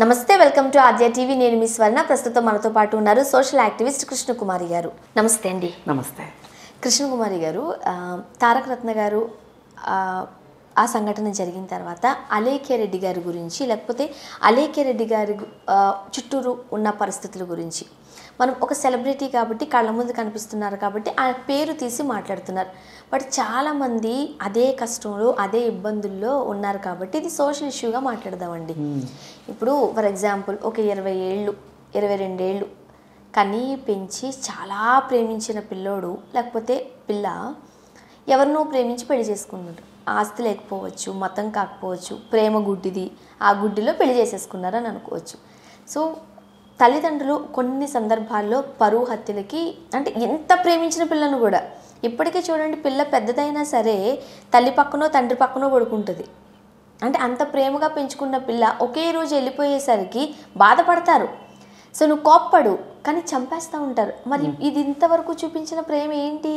నమస్తే, welcome to Aadya TV. నేను మీ స్వర్ణ. ప్రస్తుతం మనతో పాటు ఉన్నారు సోషల్ యాక్టివిస్ట్ కృష్ణకుమారి గారు. నమస్తే అండి. నమస్తే కృష్ణకుమారి గారు, తారక రత్న గారు ఆ సంఘటన జరిగిన తర్వాత అలేఖ్య రెడ్డి గారి గురించి, లేకపోతే అలేఖ్య రెడ్డి గారి చుట్టూరు ఉన్న పరిస్థితుల గురించి, మనం ఒక సెలబ్రిటీ కాబట్టి కళ్ళ ముందు కనిపిస్తున్నారు కాబట్టి ఆ పేరు తీసి మాట్లాడుతున్నారు. బట్ చాలామంది అదే కష్టంలో అదే ఇబ్బందుల్లో ఉన్నారు కాబట్టి ఇది సోషల్ ఇష్యూగా మాట్లాడదామండి. ఇప్పుడు ఫర్ ఎగ్జాంపుల్ ఒక 20 ఏళ్ళు 22 ఏళ్ళు కనీ పెంచి చాలా ప్రేమించిన పిల్లోడు లేకపోతే పిల్ల ఎవరినో ప్రేమించి పెళ్లి చేసుకున్నాడు. ఆస్తి లేకపోవచ్చు, మతం కాకపోవచ్చు, ప్రేమ గుడ్డిది, ఆ గుడ్డిలో పెళ్లి చేసేసుకున్నారని అనుకోవచ్చు. సో తల్లిదండ్రులు కొన్ని సందర్భాల్లో పరువు హత్యలకి, అంటే ఎంత ప్రేమించిన పిల్లను కూడా, ఇప్పటికే చూడండి పిల్ల పెద్దదైనా సరే తల్లి పక్కనో తండ్రి పక్కనో పడుకుంటుంది. అంటే అంత ప్రేమగా పెంచుకున్న పిల్ల ఒకే రోజు వెళ్ళిపోయేసరికి బాధపడతారు. సో నువ్వు కోప్పడు, కానీ చంపేస్తూ ఉంటారు. మరి ఇది ఇంతవరకు చూపించిన ప్రేమ ఏంటి?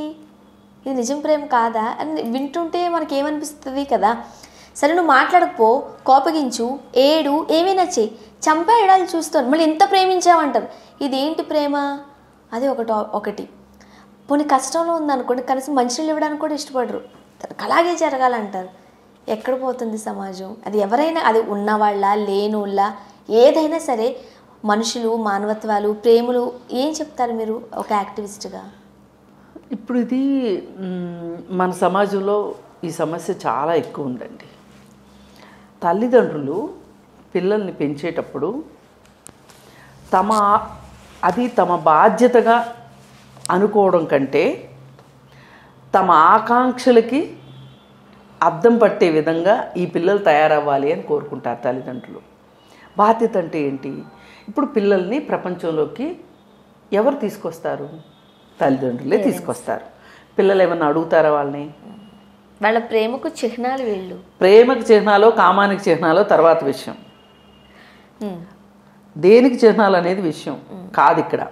ఇది నిజం ప్రేమ కాదా అని వింటుంటే మనకి ఏమనిపిస్తుంది కదా. సరే నువ్వు మాట్లాడకపో, కోపగించు, ఏడు, ఏమైనా చెయ్యి, చంపేయడాలు చూస్తాను. మళ్ళీ ఎంత ప్రేమించావంటారు. ఇదేంటి ప్రేమ? అది ఒకటి. పోనీ కష్టంలో ఉందనుకోండి, కనీసం మంచినీళ్ళు ఇవ్వడానికి కూడా ఇష్టపడరు, అలాగే జరగాలంటారు. ఎక్కడ పోతుంది సమాజం? అది ఎవరైనా, అది ఉన్నవాళ్ళ లేనోళ్ళ, ఏదైనా సరే మనుషులు, మానవత్వాలు, ప్రేమలు ఏం చెప్తారు మీరు ఒక యాక్టివిస్ట్గా? ఇప్పుడు ఇది మన సమాజంలో ఈ సమస్య చాలా ఎక్కువ ఉందండి. తల్లిదండ్రులు పిల్లల్ని పెంచేటప్పుడు తమ బాధ్యతగా అనుకోవడం కంటే తమ ఆకాంక్షలకి అద్దం పట్టే విధంగా ఈ పిల్లలు తయారవ్వాలి అని కోరుకుంటారు తల్లిదండ్రులు. బాధ్యత అంటే ఏంటి? ఇప్పుడు పిల్లల్ని ప్రపంచంలోకి ఎవరు తీసుకొస్తారు? తల్లిదండ్రులే తీసుకొస్తారు. పిల్లలు ఏమన్నా అడుగుతారా వాళ్ళని? వాళ్ళ ప్రేమకు చిహ్నాలు వీళ్ళు. ప్రేమకు చిహ్నాలో కామానికి చిహ్నాలో తర్వాత విషయం. దేనికి చిహ్నాలు అనేది విషయం కాదు. ఇక్కడ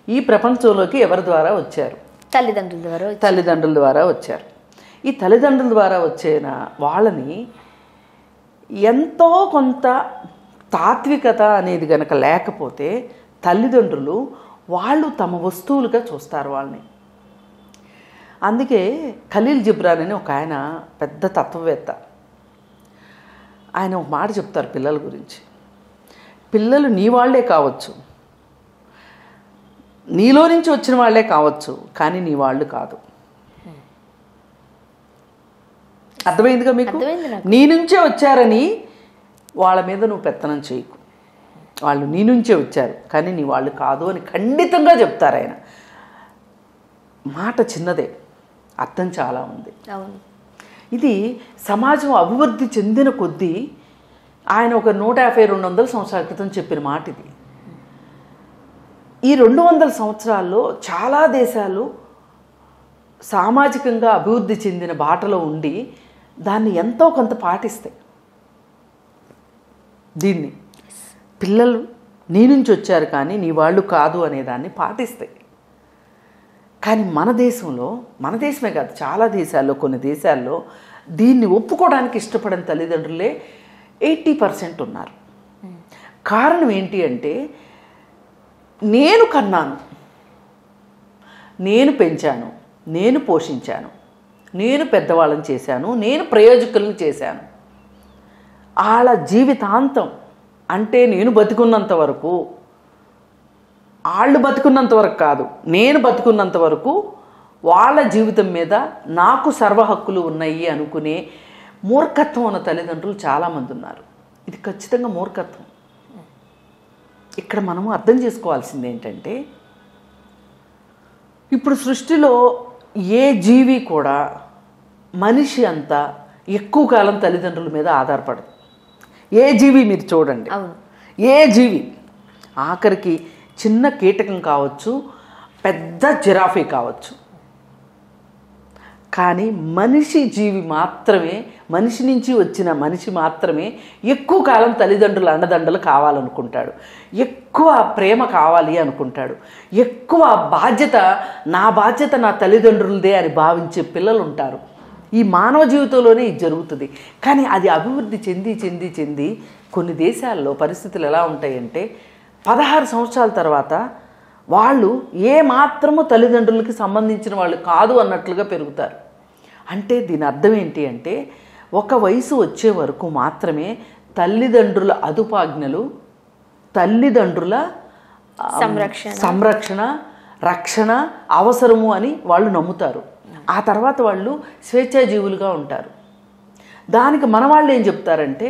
ఈ ప్రపంచంలోకి ఎవరి ద్వారా వచ్చారు? తల్లిదండ్రుల ద్వారా వచ్చారు. ఈ తల్లిదండ్రుల ద్వారా వచ్చిన వాళ్ళని ఎంతో కొంత తాత్వికత అనేది గనక లేకపోతే తల్లిదండ్రులు వాళ్ళు తమ వస్తువులుగా చూస్తారు వాళ్ళని. అందుకే ఖలీల్ జిబ్రాన్ అని ఒక ఆయన పెద్ద తత్వవేత్త, ఆయన ఒక మాట చెప్తారు పిల్లల గురించి. పిల్లలు నీ వాళ్లే కావచ్చు, నీలో నుంచి వచ్చిన వాళ్లే కావచ్చు, కానీ నీ వాళ్ళు కాదు. అర్థమైందిగా మీకు? నీ నుంచే వచ్చారని వాళ్ళ మీద నువ్వు పెత్తనం చేయకు. వాళ్ళు నీ నుంచే వచ్చారు కానీ నీ వాళ్ళు కాదు అని ఖండితంగా చెప్తారు ఆయన. మాట చిన్నదే, అర్థం చాలా ఉంది. ఇది సమాజం అభివృద్ధి చెందిన కొద్దీ ఆయన ఒక 150-200 సంవత్సరాల క్రితం చెప్పిన మాట ఇది. ఈ 200 సంవత్సరాల్లో చాలా దేశాలు సామాజికంగా అభివృద్ధి చెందిన బాటలో ఉండి దాన్ని ఎంతో కొంత పాటిస్తాయి. దీన్ని పిల్లలు నీ నుంచి వచ్చారు కానీ నీ వాళ్ళు కాదు అనేదాన్ని పాటిస్తాయి. కానీ మన దేశమే కాదు, చాలా దేశాల్లో, కొన్ని దేశాల్లో దీన్ని ఒప్పుకోవడానికి ఇష్టపడని తల్లిదండ్రులే 80% ఉన్నారు. కారణం ఏంటి అంటే, నేను కన్నాను, నేను పెంచాను, నేను పోషించాను, నేను పెద్దవాళ్ళని చేశాను, నేను ప్రయోజకులను చేశాను. వాళ్ళ జీవితాంతం, అంటే నేను బతికున్నంత వరకు, వాళ్ళు బతుకున్నంత వరకు కాదు, నేను బతుకున్నంత వరకు వాళ్ళ జీవితం మీద నాకు సర్వ హక్కులు ఉన్నాయి అనుకునే మూర్ఖత్వం ఉన్న తల్లిదండ్రులు చాలామంది ఉన్నారు. ఇది ఖచ్చితంగా మూర్ఖత్వం. ఇక్కడ మనము అర్థం చేసుకోవాల్సింది ఏంటంటే, ఇప్పుడు సృష్టిలో ఏ జీవి కూడా మనిషి అంతా ఎక్కువ కాలం తల్లిదండ్రుల మీద ఆధారపడదు. ఏ జీవి మీరు చూడండి, ఏ జీవి, ఆఖరికి చిన్న కీటకం కావచ్చు, పెద్ద జిరాఫీ కావచ్చు, కానీ జీవి మాత్రమే, మనిషి నుంచి వచ్చిన మనిషి మాత్రమే ఎక్కువ కాలం తల్లిదండ్రుల అండదండలు కావాలనుకుంటాడు, ఎక్కువ ప్రేమ కావాలి అనుకుంటాడు, ఎక్కువ బాధ్యత, నా బాధ్యత నా తల్లిదండ్రులదే అని భావించే పిల్లలు ఉంటారు. ఈ మానవ జీవితంలోనే ఇది జరుగుతుంది. కానీ అది అభివృద్ధి చెంది కొన్ని దేశాల్లో పరిస్థితులు ఎలా ఉంటాయంటే 16 సంవత్సరాల తర్వాత వాళ్ళు ఏ మాత్రము తల్లిదండ్రులకి సంబంధించిన వాళ్ళు కాదు అన్నట్లుగా పెరుగుతారు. అంటే దీని అర్థం ఏంటి అంటే ఒక వయసు వచ్చే వరకు మాత్రమే తల్లిదండ్రుల అదుపాజ్ఞలు, తల్లిదండ్రుల సంరక్షణ, రక్షణ అవసరము అని వాళ్ళు నమ్ముతారు. ఆ తర్వాత వాళ్ళు స్వేచ్ఛాజీవులుగా ఉంటారు. దానికి మన వాళ్ళు ఏం చెప్తారంటే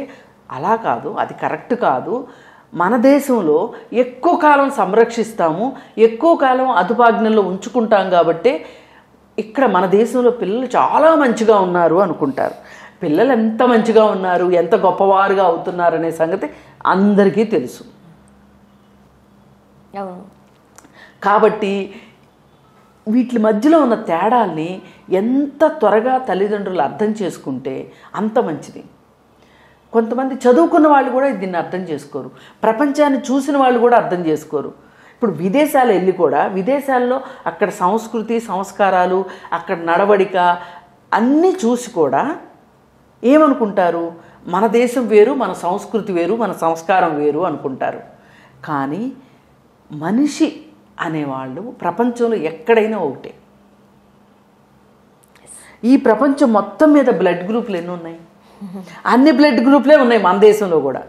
అలా కాదు, అది కరెక్ట్ కాదు, మన దేశంలో ఎక్కువ కాలం సంరక్షిస్తాము, ఎక్కువ కాలం అదుపాజ్ఞల్లో ఉంచుకుంటాం కాబట్టి ఇక్కడ మన దేశంలో పిల్లలు చాలా మంచిగా ఉన్నారు అనుకుంటారు. పిల్లలు ఎంత మంచిగా ఉన్నారు, ఎంత గొప్పవారుగా అవుతున్నారు అనే సంగతి అందరికీ తెలుసు. కాబట్టి వీటి మధ్యలో ఉన్న తేడాల్ని ఎంత త్వరగా తల్లిదండ్రులు అర్థం చేసుకుంటే అంత మంచిది. కొంతమంది చదువుకున్న వాళ్ళు కూడా దీన్ని అర్థం చేసుకోరు, ప్రపంచాన్ని చూసిన వాళ్ళు కూడా అర్థం చేసుకోరు. ఇప్పుడు విదేశాలు వెళ్ళి కూడా విదేశాల్లో అక్కడ సంస్కృతి సంస్కారాలు, అక్కడ నడవడిక అన్నీ చూసి కూడా ఏమనుకుంటారు, మన దేశం వేరు, మన సంస్కృతి వేరు, మన సంస్కారం వేరు అనుకుంటారు. కానీ మనిషి అనేవాళ్ళు ప్రపంచంలో ఎక్కడైనా ఒకటే. ఈ ప్రపంచం మొత్తం మీద బ్లడ్ గ్రూపులు ఎన్ని ఉన్నాయి? అన్ని బ్లడ్ గ్రూపులే ఉన్నాయి మన దేశంలో కూడా.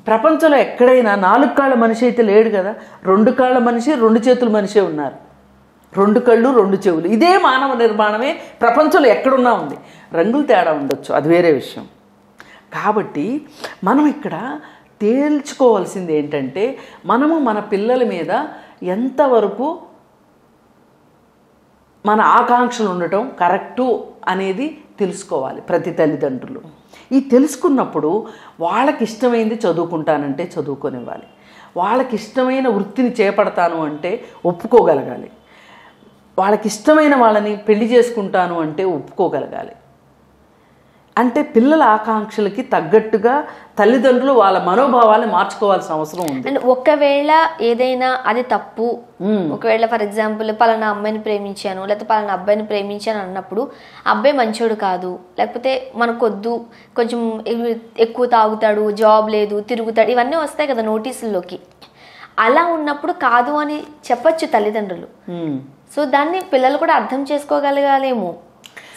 ప్రపంచంలో ఎక్కడైనా 4 కాళ్ళ మనిషి అయితే లేడు కదా, 2 కాళ్ళ మనిషి, 2 చేతుల మనిషే ఉన్నారు. 2 కళ్ళు 2 చెవులు, ఇదే మానవ నిర్మాణమే ప్రపంచంలో ఎక్కడున్నా ఉంది. రంగులు తేడా ఉండొచ్చు, అది వేరే విషయం. కాబట్టి మనం ఇక్కడ తేల్చుకోవాల్సింది ఏంటంటే మనము మన పిల్లల మీద ఎంతవరకు మన ఆకాంక్షలు ఉండటం కరెక్టు అనేది తెలుసుకోవాలి ప్రతి తల్లిదండ్రులు. ఈ తెలుసుకున్నప్పుడు వాళ్ళకి ఇష్టమైంది చదువుకుంటానంటే చదువుకొనివ్వాలి, వాళ్ళకి ఇష్టమైన వృత్తిని చేపడతాను అంటే ఒప్పుకోగలగాలి, వాళ్ళకి ఇష్టమైన వాళ్ళని పెళ్లి చేసుకుంటాను అంటే ఒప్పుకోగలగాలి. అంటే పిల్లల ఆకాంక్షలకి తగ్గట్టుగా తల్లిదండ్రులు వాళ్ళ మనోభావాలను మార్చుకోవాల్సిన అవసరం ఉంది. అండ్ ఒకవేళ ఏదైనా అది తప్పు, ఒకవేళ ఫర్ ఎగ్జాంపుల్ పలానా అమ్మాయిని ప్రేమించాను లేకపోతే పలానా అబ్బాయిని ప్రేమించాను అన్నప్పుడు అబ్బాయి మంచోడు కాదు, లేకపోతే మనకొద్దు, కొంచెం ఎక్కువ తాగుతాడు, జాబ్ లేదు, తిరుగుతాడు, ఇవన్నీ వస్తాయి కదా నోటీసుల్లోకి. అలా ఉన్నప్పుడు కాదు అని చెప్పచ్చు తల్లిదండ్రులు. సో దాన్ని పిల్లలు కూడా అర్థం చేసుకోగలగాలేమో.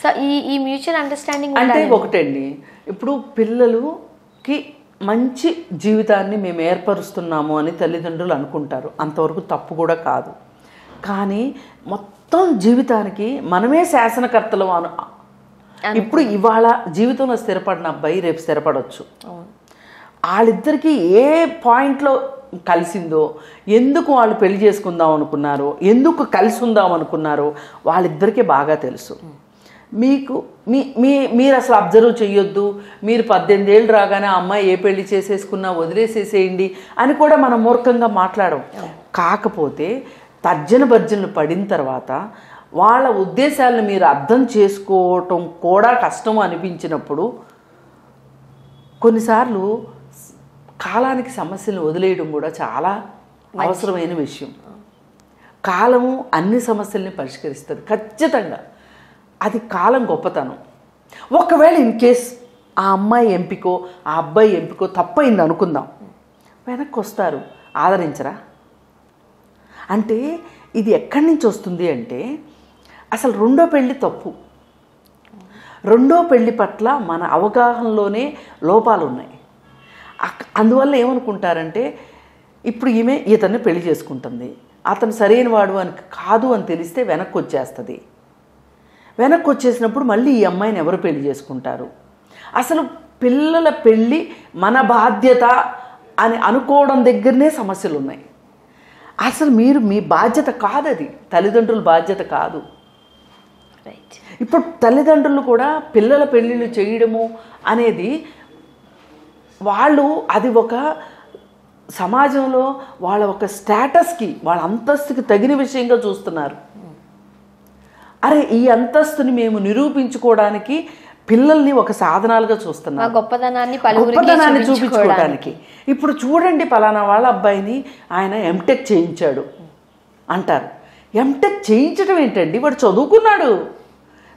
సో ఈ మ్యూచువల్ అండర్స్టాండింగ్ అంటే ఒకటండి, ఇప్పుడు పిల్లలకి మంచి జీవితాన్ని మేము ఏర్పరుస్తున్నాము అని తల్లిదండ్రులు అనుకుంటారు, అంతవరకు తప్పు కూడా కాదు. కానీ మొత్తం జీవితానికి మనమే శాసనకర్తలు ఇప్పుడు ఇవాళ జీవితంలో స్థిరపడిన అబ్బాయి రేపు స్థిరపడవచ్చు. వాళ్ళిద్దరికీ ఏ పాయింట్లో కలిసిందో, ఎందుకు వాళ్ళు పెళ్లి చేసుకుందాం అనుకున్నారో, ఎందుకు కలిసి ఉందాం అనుకున్నారో వాళ్ళిద్దరికీ బాగా తెలుసు. మీరు అసలు అబ్జర్వ్ చేయొద్దు, మీరు 18 ఏళ్ళు రాగానే ఆ అమ్మాయి ఏ పెళ్లి చేసేసుకున్నా వదిలేసేసేయండి అని కూడా మనం మూర్ఖంగా మాట్లాడం. కాకపోతే తర్జన భర్జనలు పడిన తర్వాత వాళ్ళ ఉద్దేశాలను మీరు అర్థం చేసుకోవటం కూడా కష్టం అనిపించినప్పుడు కొన్నిసార్లు కాలానికి సమస్యలను వదిలేయడం కూడా చాలా అవసరమైన విషయం. కాలము అన్ని సమస్యల్ని పరిష్కరిస్తుంది ఖచ్చితంగా, అది కాలం గొప్పతనం. ఒకవేళ ఇన్ కేస్ ఆ అమ్మాయి ఎంపికో ఆ అబ్బాయి ఎంపికో తప్పైంది అనుకుందాం, వెనక్కి వస్తారు, ఆదరించరా? అంటే ఇది ఎక్కడి నుంచి వస్తుంది అంటే అసలు రెండో పెళ్ళి తప్పు, రెండో పెళ్ళి పట్ల మన అవగాహనలోనే లోపాలు ఉన్నాయి. అందువల్ల ఏమనుకుంటారంటే ఇప్పుడు ఈమె ఇతన్ని పెళ్లి చేసుకుంటుంది, అతను సరైన వాడు అని కాదు అని తెలిస్తే వెనక్కి వచ్చేస్తుంది. వెనక్కి వచ్చేసినప్పుడు మళ్ళీ ఈ అమ్మాయిని ఎవరు పెళ్లి చేసుకుంటారు? అసలు పిల్లల పెళ్ళి మన బాధ్యత అని అనుకోవడం దగ్గరనే సమస్యలు ఉన్నాయి. అసలు మీ బాధ్యత కాదు, అది తల్లిదండ్రుల బాధ్యత కాదు. ఇప్పుడు తల్లిదండ్రులు కూడా పిల్లల పెళ్ళిళ్ళు చేయడము అనేది వాళ్ళు అది ఒక సమాజంలో వాళ్ళ ఒక స్టేటస్కి, వాళ్ళ అంతస్తుకి తగిన విషయంగా చూస్తున్నారు. అరే ఈ అంతస్తుని మేము నిరూపించుకోవడానికి పిల్లల్ని ఒక సాధనాలుగా చూస్తున్నారు, గొప్పదనాన్ని చూపించుకోవడానికి. ఇప్పుడు చూడండి పలానా వాళ్ళ అబ్బాయిని ఆయన ఎంటెక్ చేయించాడు అంటారు. ఎంటెక్ చేయించడం ఏంటండి, వాడు చదువుకున్నాడు,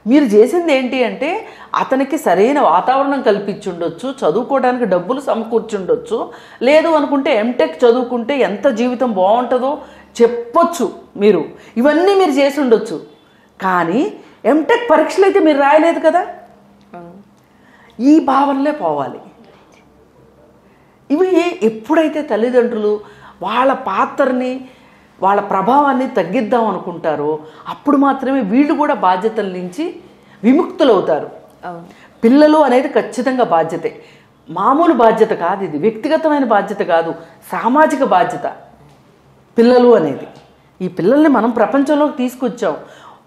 మీరు చేసింది ఏంటి అంటే అతనికి సరైన వాతావరణం కల్పించుండొచ్చు, చదువుకోవడానికి డబ్బులు సమకూర్చుండొచ్చు, లేదు అనుకుంటే ఎంటెక్ చదువుకుంటే ఎంత జీవితం బాగుంటుందో చెప్పొచ్చు. మీరు ఇవన్నీ మీరు చేసి ఉండొచ్చు. కానీ ఎంటెక్ పరీక్షలు అయితే మీరు రాయలేదు కదా. ఈ భావనలే పోవాలి. ఇవి ఎప్పుడైతే తల్లిదండ్రులు వాళ్ళ పాత్రని వాళ్ళ ప్రభావాన్ని తగ్గిద్దాం అనుకుంటారో అప్పుడు మాత్రమే వీళ్ళు కూడా బాధ్యతల నుంచి విముక్తులవుతారు. పిల్లలు అనేది ఖచ్చితంగా బాధ్యతే, మామూలు బాధ్యత కాదు, ఇది వ్యక్తిగతమైన బాధ్యత కాదు, సామాజిక బాధ్యత. పిల్లలు అనేది ఈ పిల్లల్ని మనం ప్రపంచంలోకి తీసుకొచ్చాం.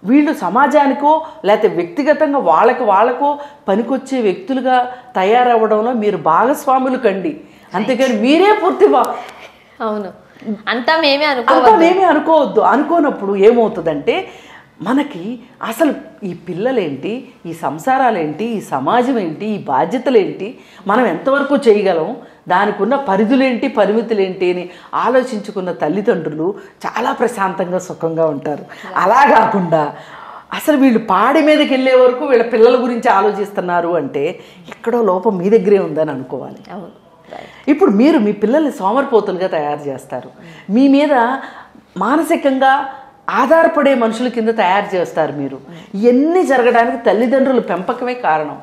వీళ్ళు సమాజానికో లేకపోతే వ్యక్తిగతంగా వాళ్ళకో పనికొచ్చే వ్యక్తులుగా తయారవ్వడంలో మీరు భాగస్వాములు కండి, అంతేకాని మీరే పూర్తి అవును అంతా మేమే అనుకోవద్దు. అనుకోనప్పుడు ఏమవుతుందంటే మనకి అసలు ఈ పిల్లలేంటి, ఈ సంసారాలేంటి, ఈ సమాజం ఏంటి, ఈ బాధ్యతలేంటి, మనం ఎంతవరకు చేయగలం, దానికి ఉన్న పరిధులేంటి, పరిమితులేంటి అని ఆలోచించుకున్న తల్లిదండ్రులు చాలా ప్రశాంతంగా సుఖంగా ఉంటారు. అలా కాకుండా అసలు వీళ్ళు పాడి మీదకి వెళ్ళే వరకు వీళ్ళ పిల్లల గురించి ఆలోచిస్తున్నారు అంటే ఎక్కడో లోపం మీ దగ్గరే ఉందని అనుకోవాలి. ఇప్పుడు మీరు మీ పిల్లల్ని సోమరిపోతులుగా తయారు చేస్తారు, మీ మీద మానసికంగా ఆధారపడే మనుషుల కింద తయారు చేస్తారు. మీరు ఇవన్నీ జరగడానికి తల్లిదండ్రుల పెంపకమే కారణం.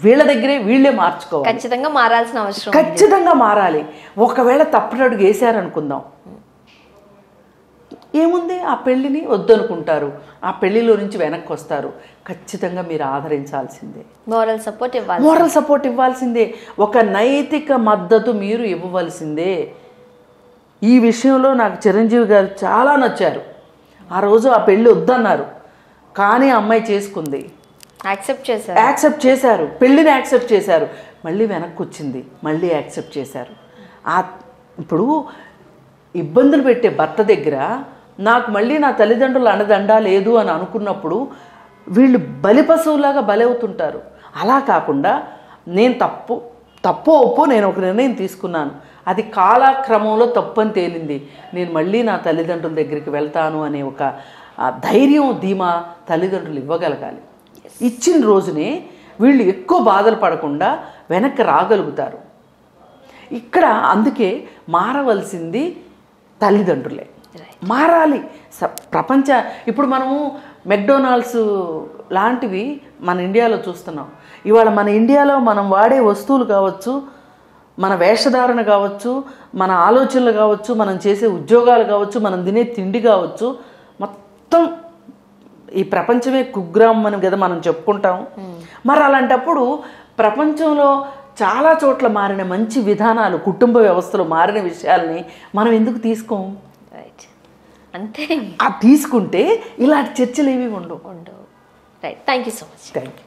వీళ్ళ దగ్గరే వీళ్ళే మార్చుకోవాలి. ఖచ్చితంగా మారాల్సిన అవసరం, ఖచ్చితంగా మారాలి. ఒకవేళ తప్పుడడుగు వేసారనుకుందాం, ఏముంది, ఆ పెళ్ళిని వద్దనుకుంటారు, ఆ పెళ్లిలో నుంచి వెనక్కి వస్తారు. ఖచ్చితంగా మీరు ఆదరించాల్సిందే, మోరల్ సపోర్ట్ ఇవ్వాల్సిందే, ఒక నైతిక మద్దతు మీరు ఇవ్వవలసిందే. ఈ విషయంలో నాకు చిరంజీవి గారు చాలా నచ్చారు. ఆ రోజు ఆ పెళ్ళి వద్దన్నారు, కానీ అమ్మాయి చేసుకుంది, యాక్సెప్ట్ చేశారు, పెళ్ళిని యాక్సెప్ట్ చేశారు, మళ్ళీ వెనక్కి వచ్చింది, మళ్ళీ యాక్సెప్ట్ చేశారు. ఇప్పుడు ఇబ్బందులు పెట్టే భర్త దగ్గర నాకు మళ్ళీ నా తల్లిదండ్రులు అండదండా లేదు అని అనుకున్నప్పుడు వీళ్ళు బలిపశువులాగా బలవుతుంటారు. అలా కాకుండా నేను తప్పు ఒప్పు నేను ఒక నిర్ణయం తీసుకున్నాను, అది కాలక్రమంలో తప్పు అని తేలింది, నేను మళ్ళీ నా తల్లిదండ్రుల దగ్గరికి వెళ్తాను అనే ఒక ధైర్యం, ధీమా తల్లిదండ్రులు ఇవ్వగలగాలి. ఇచ్చిన రోజునే వీళ్ళు ఎక్కువ బాధలు పడకుండా వెనక్కి రాగలుగుతారు. ఇక్కడ అందుకే మారవలసింది తల్లిదండ్రులే, మారాలి. ఇప్పుడు మనము మెక్డొనాల్డ్స్ లాంటివి మన ఇండియాలో చూస్తున్నాం. ఇవాళ మన ఇండియాలో మనం వాడే వస్తువులు కావచ్చు, మన వేషధారణ కావచ్చు, మన ఆలోచనలు కావచ్చు, మనం చేసే ఉద్యోగాలు కావచ్చు, మనం తినే తిండి కావచ్చు, మొత్తం ఈ ప్రపంచమే కుగ్రామం అని కదా మనం చెప్పుకుంటాం. మరి అలాంటప్పుడు ప్రపంచంలో చాలా చోట్ల మారిన మంచి విధానాలు, కుటుంబ వ్యవస్థలో మారిన విషయాల్ని మనం ఎందుకు తీసుకోం? అంతే, తీసుకుంటే ఇలాంటి చర్చలు ఏవి ఉండవు. Right, thank you so much. Thank you.